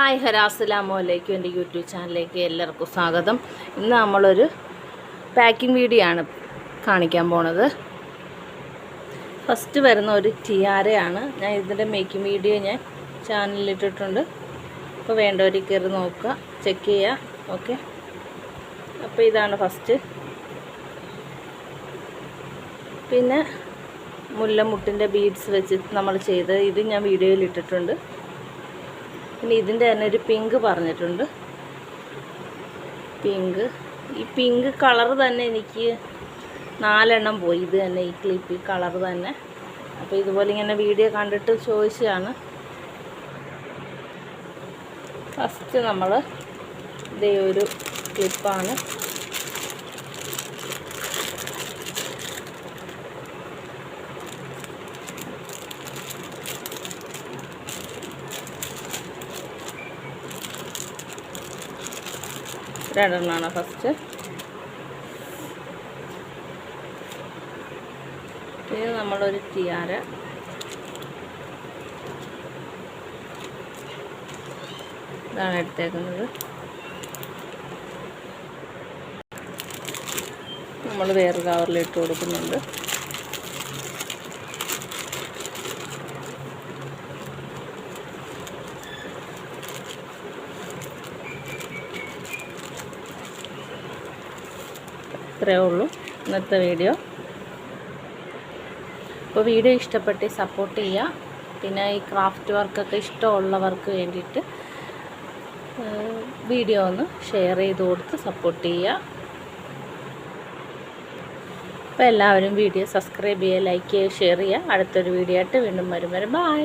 Hi hello അസ്സലാമു അലൈക്കും. എൻ്റെ യൂട്യൂബ് ചാനലിലേക്ക് എല്ലാവർക്കും സ്വാഗതം. ഇന്ന് നമ്മളൊരു പാക്കിംഗ് വീഡിയോ ആണ് കാണിക്കാൻ പോണത്. ഫസ്റ്റ് വരുന്ന ഒരു ടിയാരയാണ്. ഞാൻ ഇതിൻ്റെ മേക്കിംഗ് വീഡിയോ ഞാൻ ചാനലിലിട്ടിട്ടുണ്ട്. അപ്പോൾ വേണ്ടവർ കയറി നോക്കുക, ചെക്ക് ചെയ്യുക. ഓക്കെ, അപ്പോൾ ഇതാണ് ഫസ്റ്റ്. പിന്നെ മുല്ലമുട്ടിൻ്റെ ബീഡ്സ് വെച്ച് നമ്മൾ ചെയ്ത് ഇത് ഞാൻ വീഡിയോയിൽ ഇട്ടിട്ടുണ്ട്. പിന്നെ ഇതിൻ്റെ തന്നെ ഒരു പിങ്ക് പറഞ്ഞിട്ടുണ്ട്. ഈ പിങ്ക് കളർ തന്നെ എനിക്ക് 4 എണ്ണം പോയി. ഇത് തന്നെ ഈ ക്ലിപ്പ് ഈ കളർ തന്നെ. അപ്പോൾ ഇതുപോലെ ഇങ്ങനെ വീഡിയോ കണ്ടിട്ട് ചോദിച്ചതാണ്. ഫസ്റ്റ് നമ്മൾ ഇതേ ഒരു ക്ലിപ്പാണ്. രണ്ടെണ്ണമാണ് ഫസ്റ്റ്. ഇത് നമ്മളൊരു ടിയാര. ഇതാണ് എടുത്തേക്കുന്നത്. നമ്മൾ വേറെ കവറിലിട്ട് കൊടുക്കുന്നുണ്ട്. ഇത്രയേ ഉള്ളൂ ഇന്നത്തെ വീഡിയോ. അപ്പോൾ വീഡിയോ ഇഷ്ടപ്പെട്ട് സപ്പോർട്ട് ചെയ്യുക. പിന്നെ ഈ ക്രാഫ്റ്റ് വർക്കൊക്കെ ഇഷ്ടമുള്ളവർക്ക് വേണ്ടിയിട്ട് വീഡിയോ ഒന്ന് ഷെയർ ചെയ്ത് കൊടുത്ത് സപ്പോർട്ട് ചെയ്യുക. അപ്പോൾ എല്ലാവരും വീഡിയോ സബ്സ്ക്രൈബ് ചെയ്യുക, ലൈക്ക് ചെയ്യുക, ഷെയർ ചെയ്യുക. അടുത്തൊരു വീഡിയോ ആയിട്ട് വീണ്ടും വരും. ബൈ.